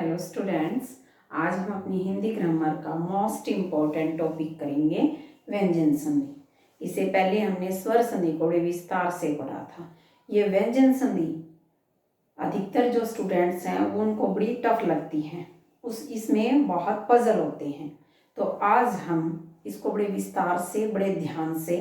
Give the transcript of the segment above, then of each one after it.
Hello students, आज हम अपनी हिंदी ग्रामर का मोस्ट इम्पॉर्टेंट टॉपिक करेंगे व्यंजन संधि। इससे पहले हमने स्वर संधि को बड़े विस्तार से पढ़ा था। ये व्यंजन संधि अधिकतर जो स्टूडेंट्स हैं वो उनको बड़ी टफ लगती हैं, इसमें बहुत पजल होते हैं। तो आज हम इसको बड़े विस्तार से बड़े ध्यान से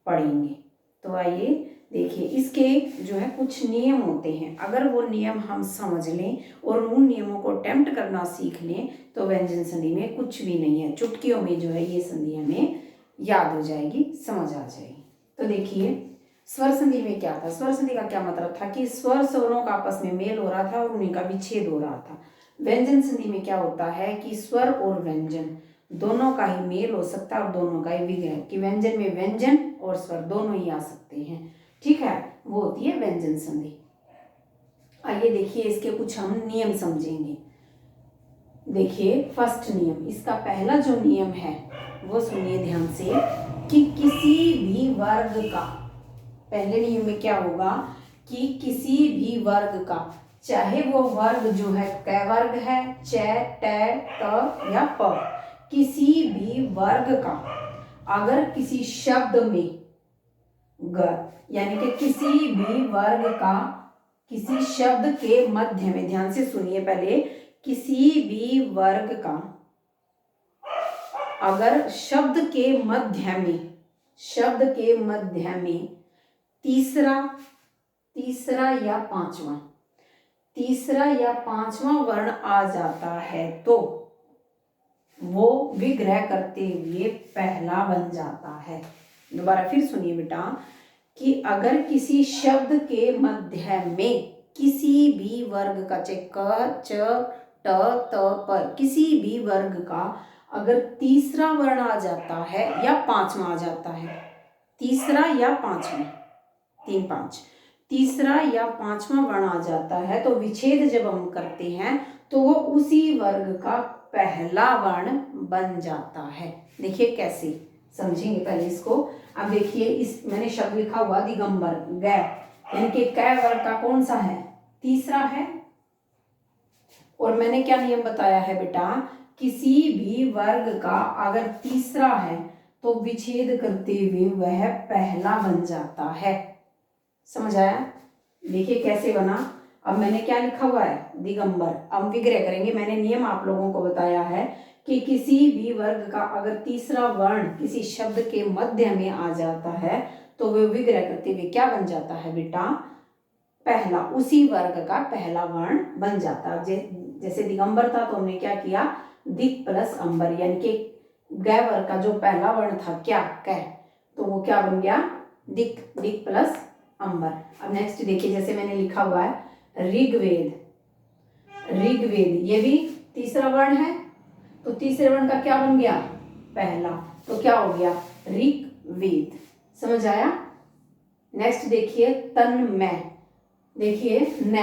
पढ़ेंगे। तो आइए देखिए, इसके जो है कुछ नियम होते हैं। अगर वो नियम हम समझ लें और उन नियमों को अटेम्प्ट करना सीख लें तो व्यंजन संधि में कुछ भी नहीं है, चुटकियों में जो है ये संधि हमें याद हो जाएगी, समझ आ जाएगी। तो देखिए, स्वर संधि में क्या था? स्वर संधि का क्या मतलब था कि स्वर स्वरों का आपस में मेल हो रहा था और उन्हीं का विच्छेद हो रहा था। व्यंजन संधि में क्या होता है कि स्वर और व्यंजन दोनों का ही मेल हो सकता है और दोनों का ही विग्रह, कि व्यंजन में व्यंजन और स्वर दोनों ही आ सकते हैं। ठीक है, वो होती है व्यंजन संधि। आइए देखिए, इसके कुछ हम नियम समझेंगे। देखिए, फर्स्ट नियम, इसका पहला जो नियम है वो सुनिए ध्यान से, कि किसी भी वर्ग का, पहले नियम में क्या होगा कि किसी भी वर्ग का, चाहे वो वर्ग जो है क वर्ग है, च, ट, त या प, किसी भी वर्ग का अगर किसी शब्द में ग, यानी कि किसी भी वर्ग का किसी शब्द के मध्य में, ध्यान से सुनिए पहले, किसी भी वर्ग का अगर शब्द के मध्य में तीसरा या पांचवा वर्ण आ जाता है तो वो विग्रह करते हुए पहला बन जाता है। दोबारा फिर सुनिए बेटा, कि अगर किसी शब्द के मध्य में किसी भी वर्ग का, चाहे क, च, ट, त, प, किसी भी वर्ग का अगर तीसरा वर्ण आ जाता है या पांचवा आ जाता है, तीसरा या पांचवा, 3 5, तीसरा या पांचवा वर्ण आ जाता है तो विच्छेद जब हम करते हैं तो वो उसी वर्ग का पहला वर्ण बन जाता है। देखिए कैसे समझेंगे पहले इसको। अब देखिए, इस मैंने शब्द लिखा हुआ दिगंबर, ग, यानी कि क वर्ग का कौन सा है? तीसरा है। और मैंने क्या नियम बताया है बेटा, किसी भी वर्ग का अगर तीसरा है तो विच्छेद करते हुए वह पहला बन जाता है। समझ आया? देखिए कैसे बना। अब मैंने क्या लिखा हुआ है? दिगंबर। अब विग्रह करेंगे। मैंने नियम आप लोगों को बताया है कि किसी भी वर्ग का अगर तीसरा वर्ण किसी शब्द के मध्य में आ जाता है तो वह विग्रह करते हुए क्या बन जाता है बेटा? पहला, उसी वर्ग का पहला वर्ण बन जाता है। जैसे दिगंबर था तो हमने क्या किया? दिक प्लस अंबर, यानी कि ग वर्ग का जो पहला वर्ण था क्या? क, तो वो क्या बन गया? दिक, दिक प्लस अंबर। अब नेक्स्ट देखिए, जैसे मैंने लिखा हुआ है ऋग्वेद, ये भी तीसरा वर्ण है तो तीसरे वर्ण का क्या बन गया? पहला, तो क्या हो गया? ऋग्वेद। समझ आया? नेक्स्ट देखिए तन्मय, देखिए न,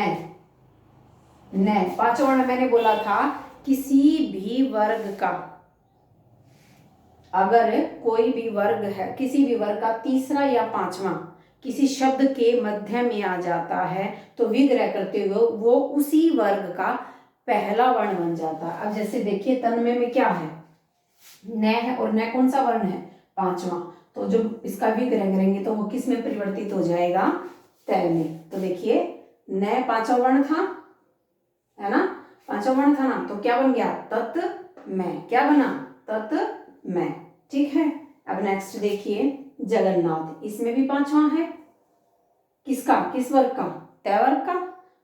पांचवा वर्ण मैंने बोला था किसी भी वर्ग का अगर कोई भी वर्ग है, किसी भी वर्ग का तीसरा या पांचवा किसी शब्द के मध्य में आ जाता है तो विग्रह करते हुए वो उसी वर्ग का पहला वर्ण बन जाता है। अब जैसे देखिए, तन्मय में क्या है? न है, और न कौन सा वर्ण है? पांचवा। तो जब इसका विग्रह करेंगे तो वो किस में परिवर्तित हो जाएगा? तय में। तो देखिए, न पांचवा वर्ण था, है ना? पांचवा वर्ण था ना, तो क्या बन गया? तत्मय। क्या बना? तत्मय। ठीक है। अब नेक्स्ट देखिए जगन्नाथ, इसमें भी पांचवा है। किसका? किस वर्ग का? तय वर्ग का।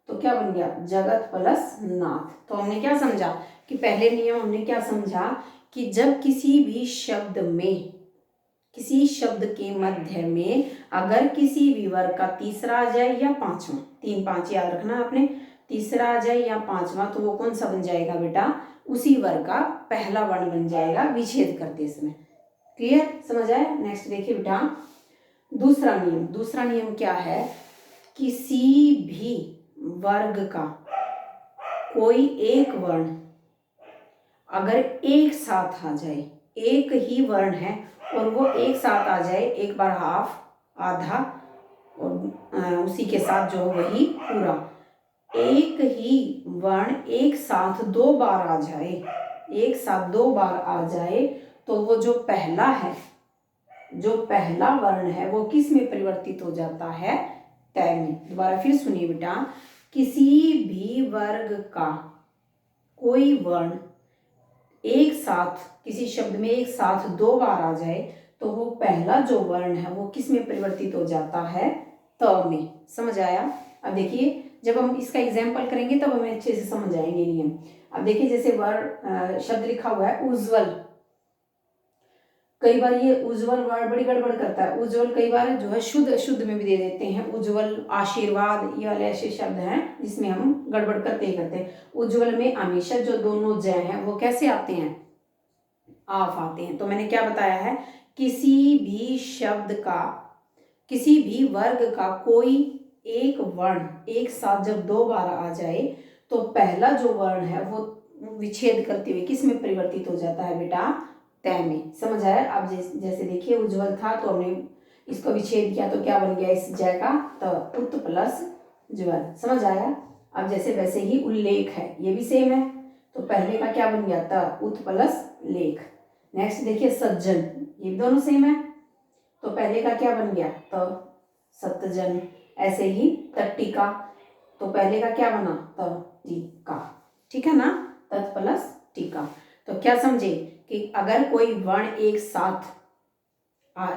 तो क्या बन गया? जगत प्लस नाथ। तो हमने क्या समझा कि पहले नियम हमने क्या समझा कि जब किसी भी शब्द में, किसी शब्द के मध्य में अगर किसी भी वर्ग का तीसरा आ जाए या पांचवा, 3 5 याद रखना आपने, तीसरा आ जाए या पांचवा तो वो कौन सा बन जाएगा बेटा? उसी वर्ग का पहला वर्ण बन जाएगा विच्छेद करते समय। क्लियर? समझ आया? नेक्स्ट देखिए बेटा, दूसरा नियम क्या है? किसी भी वर्ग का कोई एक वर्ण अगर एक साथ आ जाए, एक ही वर्ण है और वो एक साथ आ जाए, एक बार हाफ, आधा और उसी के साथ जो वही पूरा, एक ही वर्ण एक साथ दो बार आ जाए, एक साथ दो बार आ जाए, तो वो जो पहला है, जो पहला वर्ण है वो किस में परिवर्तित हो जाता है? तय में। दोबारा फिर सुनिए बेटा, किसी भी वर्ग का कोई वर्ण एक साथ किसी शब्द में एक साथ दो बार आ जाए, तो वो पहला जो वर्ण है वो किस में परिवर्तित हो जाता है? त में। समझ आया? अब देखिए, जब हम इसका एग्जाम्पल करेंगे तब हमें अच्छे से समझ आएंगे नियम। अब देखिए, जैसे वर्ण शब्द लिखा हुआ है उज्ज्वल, कई बार ये उज्ज्वल वर्ड बड़ी गड़बड़ करता है। उज्ज्वल कई बार जो है शुद्ध अशुद्ध में भी दे देते हैं। उज्ज्वल, आशीर्वाद, ये वाले ऐसे शब्द हैं जिसमें हम गड़बड़ करते ही करते हैं। उज्ज्वल में हमेशा जो दोनों जय हैं वो कैसे आते हैं? आफ आते हैं। तो मैंने क्या बताया है, किसी भी शब्द का, किसी भी वर्ग का कोई एक वर्ण एक साथ जब दो बार आ जाए, तो पहला जो वर्ण है वो विच्छेद करते हुए किस में परिवर्तित हो जाता है बेटा? तय में। समझ आया? अब जैसे देखिए, उज्ज्वल था तो हमने इसको विच्छेद किया तो क्या बन गया इस जय का? त, उत प्लस ज्वल। समझ आया? अब जैसे वैसे ही उल्लेख है, ये भी सेम है, तो पहले का क्या बन गया? त, उत प्लस लेख। नेक्स्ट देखिए सज्जन, ये भी दोनों सेम है, तो पहले का क्या बन गया? त, सत्यजन। ऐसे ही तट्टिका, तो पहले का क्या बना? त, टीका। ठीक है ना? तत् प्लस टीका। तो क्या समझे कि अगर कोई वर्ण एक साथ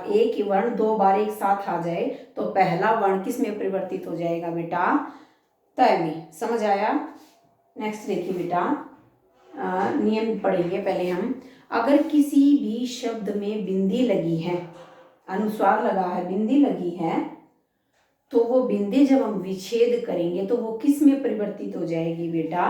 एक ही वर्ण दो बार एक साथ आ जाए, तो पहला वर्ण किस में परिवर्तित हो जाएगा बेटा? तय में। समझ आया? नेक्स्ट देखिए बेटा, नियम पढ़ेंगे पहले हम। अगर किसी भी शब्द में बिंदी लगी है, अनुस्वार लगा है, बिंदी लगी है, तो वो बिंदी जब हम विच्छेद करेंगे तो वो किस में परिवर्तित हो जाएगी बेटा?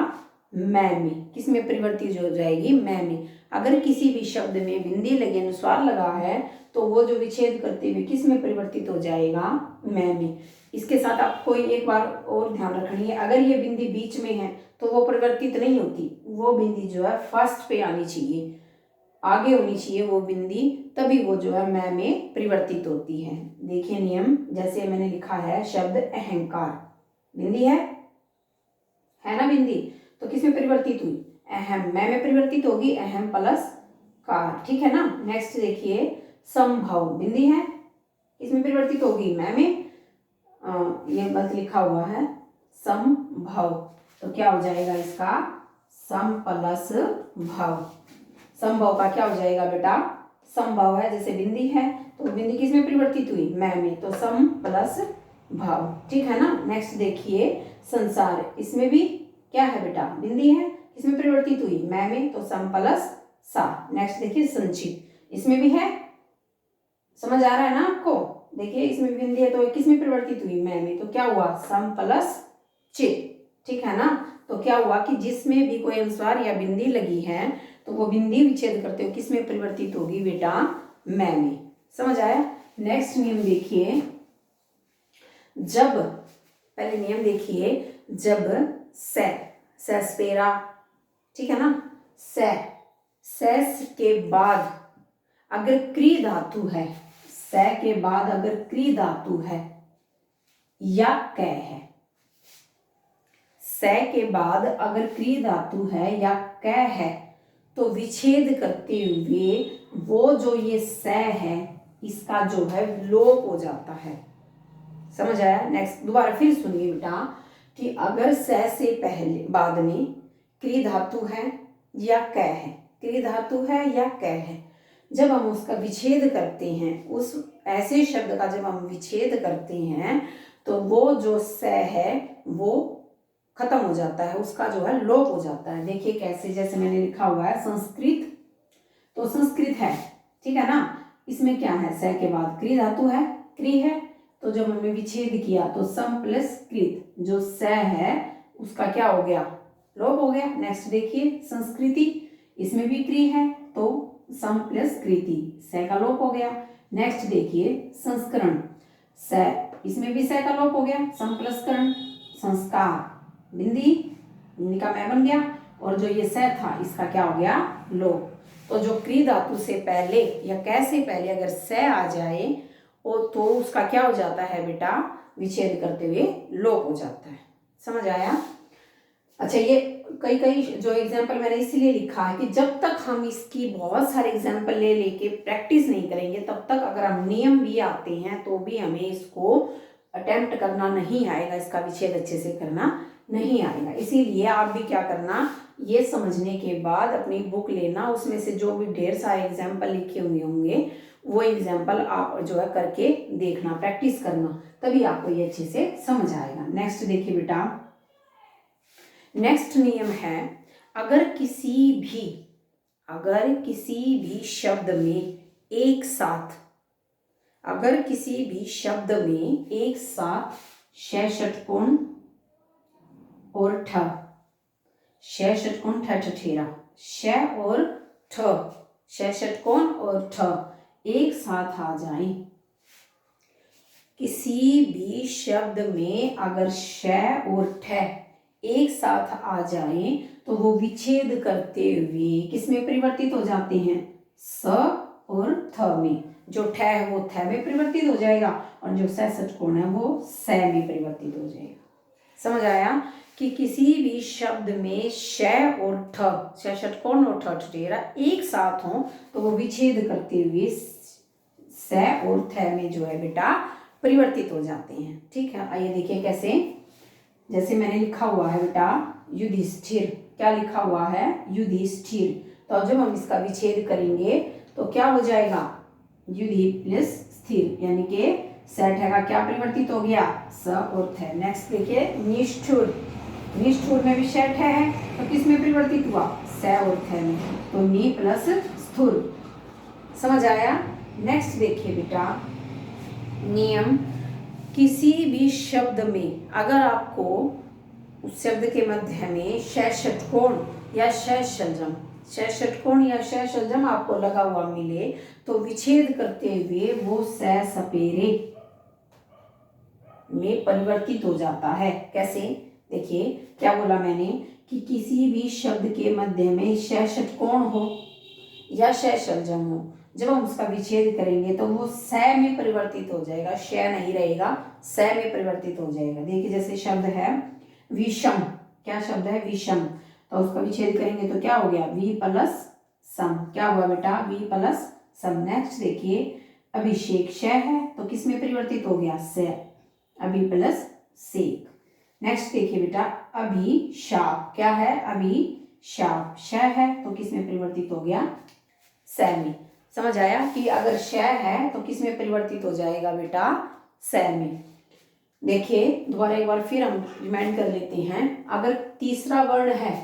मैं में। किस में परिवर्तित हो जाएगी? मैं में। अगर किसी भी शब्द में बिंदी लगे, अनुस्वार लगा है, तो वो जो विच्छेद करते हुए किस में परिवर्तित हो जाएगा? मैं में। इसके साथ आपको एक बार और ध्यान रखनी है, अगर ये बिंदी बीच में है तो वो परिवर्तित नहीं होती, वो बिंदी जो है फर्स्ट पे आनी चाहिए, आगे होनी चाहिए वो बिंदी, तभी वो जो है मैं में परिवर्तित होती है। देखिए नियम, जैसे मैंने लिखा है शब्द अहंकार, बिंदी है ना बिंदी, तो किस में परिवर्तित हुई? अहम, मैं में परिवर्तित होगी, अहम प्लस कार। ठीक है ना? नेक्स्ट देखिए संभव, बिंदी है, इसमें परिवर्तित होगी मैं में, ये गलत लिखा हुआ है संभव, तो क्या हो जाएगा इसका? सम प्लस भव। संभव का क्या हो जाएगा बेटा? संभव है, जैसे बिंदी है तो बिंदी किस में परिवर्तित हुई? मैं में, तो सम प्लस भव। ठीक है ना? नेक्स्ट देखिए संसार, इसमें भी क्या है बेटा? बिंदी है, इसमें परिवर्तित हुई मैं में, तो सम प्लस सा। नेक्स्ट देखिए संचित, इसमें भी है, समझ आ रहा है ना आपको? देखिए इसमें बिंदी है तो किस में परिवर्तित हुई? मैं में, तो क्या हुआ? सम प्लस चित। ठीक है ना? तो क्या हुआ कि जिसमें भी कोई अनुस्वार या बिंदी लगी है तो वो बिंदी विच्छेद करते हो किस में परिवर्तित होगी बेटा? मैं में। समझ आया? नेक्स्ट नियम देखिए, जब, पहले नियम देखिए, जब सेस्पेरा, ठीक है ना, सेस के बाद अगर क्री धातु है, से के बाद अगर क्री धातु है या कै है, से के बाद अगर क्री धातु है या कै है, तो विच्छेद करते हुए वो जो ये से है इसका जो है लोप हो जाता है। समझ आया? नेक्स्ट दोबारा फिर सुनिए बेटा, कि अगर से पहले बाद में क्री धातु है या कै है, क्री धातु है या कै है, जब हम उसका विच्छेद करते हैं, उस ऐसे शब्द का जब हम विच्छेद करते हैं तो वो जो से है वो खत्म हो जाता है, उसका जो है लोप हो जाता है। देखिए कैसे, जैसे मैंने लिखा हुआ है संस्कृत, तो संस्कृत है, ठीक है ना, इसमें क्या है? से के बाद क्री धातु है, क्री है, तो जब हमने विच्छेद किया तो सम प्लस कृत, जो से है उसका क्या हो गया? लोप हो गया। नेक्स्ट देखिए संस्कृति, इसमें भी क्री है तो सम प्लस कृति, से का लोप हो गया। नेक्स्ट देखिए संस्करण, से, इसमें भी से का लोप हो गया, सम प्लस करण। संस्कार, बिंदी, बिंदी का मैं बन गया, और जो ये से था इसका क्या हो गया? लोप। तो जो क्री धातु से पहले या कैसे पहले अगर से आ जाए तो उसका क्या हो जाता है बेटा? विच्छेद करते हुए लोप हो जाता है। समझ आया? अच्छा, ये कई कई जो एग्जाम्पल मैंने इसीलिए लिखा है कि जब तक हम इसकी बहुत सारे एग्जाम्पल ले लेके प्रैक्टिस नहीं करेंगे तब तक अगर हम नियम भी आते हैं तो भी हमें इसको अटेम्प्ट करना नहीं आएगा, इसका विच्छेद अच्छे से करना नहीं आएगा। इसीलिए आप भी क्या करना, ये समझने के बाद अपनी बुक लेना, उसमें से जो भी ढेर सारे एग्जाम्पल लिखे हुए होंगे वो एग्जाम्पल आप जो है करके देखना, प्रैक्टिस करना, तभी आपको ये अच्छे से समझ आएगा। नेक्स्ट देखिए बेटा, नेक्स्ट नियम है, अगर किसी भी शब्द में एक साथ, अगर किसी भी शब्द में एक साथ श षटकोण और ठ, श षटकोण ठ ठठेरा, श और ठ, श षटकोण और ठ एक साथ आ जाएं, किसी भी शब्द में अगर श और ठ एक साथ आ जाएं तो वो विच्छेद करते हुए किसमें परिवर्तित हो जाते हैं, स और थ में। जो ठ है वो थ में परिवर्तित हो जाएगा और जो स षटकोण है वो स में परिवर्तित हो जाएगा। समझ आया कि किसी भी शब्द में श और ठ, श षटकोण और ठ ठठेरा एक साथ हो तो वो विच्छेद करते हुए स और थ में जो है बेटा परिवर्तित हो जाते हैं। ठीक है, आइए देखिए कैसे। जैसे मैंने लिखा हुआ है बेटा युधिष्ठिर, क्या लिखा हुआ है, युधिष्ठिर, तो जब हम इसका विच्छेद करेंगे तो क्या हो जाएगा, युधि प्लस स्थिर, यानी कि सेठ है का क्या परिवर्तित हो गया, स और थ। नेक्स्ट देखिए निष्ठुर, निष्ठुर में भी सेठ है तो किस में परिवर्तित हुआ, स और थ में, तो नी प्लस स्थुर। समझ आया। नेक्स्ट देखिए बेटा नियम, किसी भी शब्द में अगर आपको उस शब्द के मध्य में श षटकोण या श षलजम, श षटकोण या श षलजम आपको लगा हुआ मिले तो विच्छेद करते हुए वो स सपेरे में परिवर्तित हो जाता है। कैसे, देखिए क्या बोला मैंने कि किसी भी शब्द के मध्य में श षटकोण हो या श षलजम हो, जब हम उसका विच्छेद करेंगे तो वो स में परिवर्तित हो जाएगा, श नहीं रहेगा, स में परिवर्तित हो जाएगा। देखिए जैसे शब्द है विषम, क्या शब्द है विषम, तो उसका विच्छेद करेंगे तो क्या हो गया, वी प्लस सम, क्या हुआ बेटा, वी प्लस सम। नेक्स्ट देखिए अभिषेक, श है तो किस में परिवर्तित हो गया, स, अभी प्लस सेक। नेक्स्ट देखिए बेटा अभिशाप, क्या है, अभिशाप, श है तो किस में परिवर्तित हो गया, स में। समझ आया कि अगर श है तो किस में परिवर्तित हो जाएगा बेटा, स में। देखिए दोबारा एक बार फिर हम रिमाइंड कर लेते हैं, अगर तीसरा वर्ण है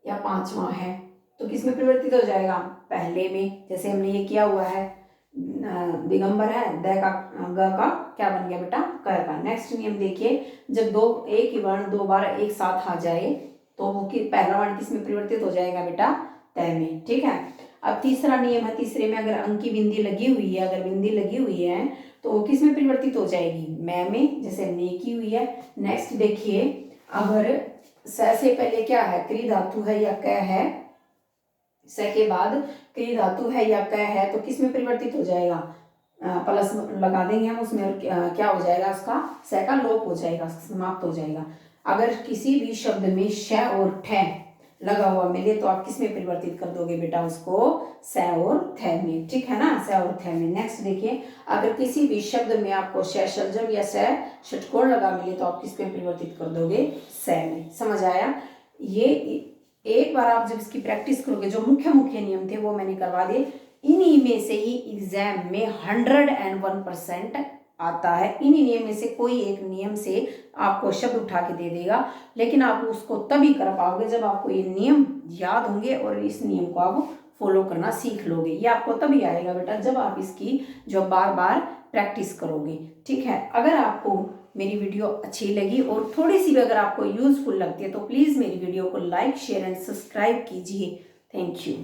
या पांचवा है तो किस में परिवर्तित हो जाएगा, पहले में। जैसे हमने ये किया हुआ है, दिगंबर है, द का ग का क्या बन गया बेटा, क का। नेक्स्ट नियम देखिए, जब दो एक ही वर्ण दो बार एक साथ आ जाए तो वो पहला वर्ण किस में परिवर्तित हो जाएगा बेटा, त में। ठीक है, अब तीसरा नियम है, तीसरे में अगर अंक की बिंदी लगी हुई है, अगर बिंदी लगी हुई है तो वो किस में परिवर्तित हो जाएगी, मैं में, जैसे हमने की हुई है। नेक्स्ट देखिए अगर स से पहले क्या है, क्री धातु है या क है, स के बाद क्री धातु है या क है तो किस में परिवर्तित हो जाएगा, प्लस लगा देंगे हम उसमें और क्या हो जाएगा, उसका स का लोप हो जाएगा, समाप्त हो जाएगा। अगर किसी भी शब्द में श और ठ लगा हुआ मिले तो आप किस में परिवर्तित कर दोगे बेटा, उसको स और थ में। ठीक है ना, स और थ में। नेक्स्ट देखिए अगर किसी भी शब्द में आपको श षलजम या स षटकोण लगा मिले तो आप किस में परिवर्तित कर दोगे, स में। समझ आया। ये एक बार आप जब इसकी प्रैक्टिस करोगे, जो मुख्य मुख्य नियम थे वो मैंने करवा दिए, इन्हीं में से ही एग्जाम में 101% आता है। इन्हीं नियम में से कोई एक नियम से आपको शब्द उठा के दे देगा, लेकिन आप उसको तभी कर पाओगे जब आपको ये नियम याद होंगे और इस नियम को आप फॉलो करना सीख लोगे। ये आपको तभी आएगा बेटा जब आप इसकी जो बार बार प्रैक्टिस करोगे। ठीक है, अगर आपको मेरी वीडियो अच्छी लगी और थोड़ी सी भी अगर आपको यूजफुल लगती है तो प्लीज़ मेरी वीडियो को लाइक शेयर एंड सब्सक्राइब कीजिए। Thank you.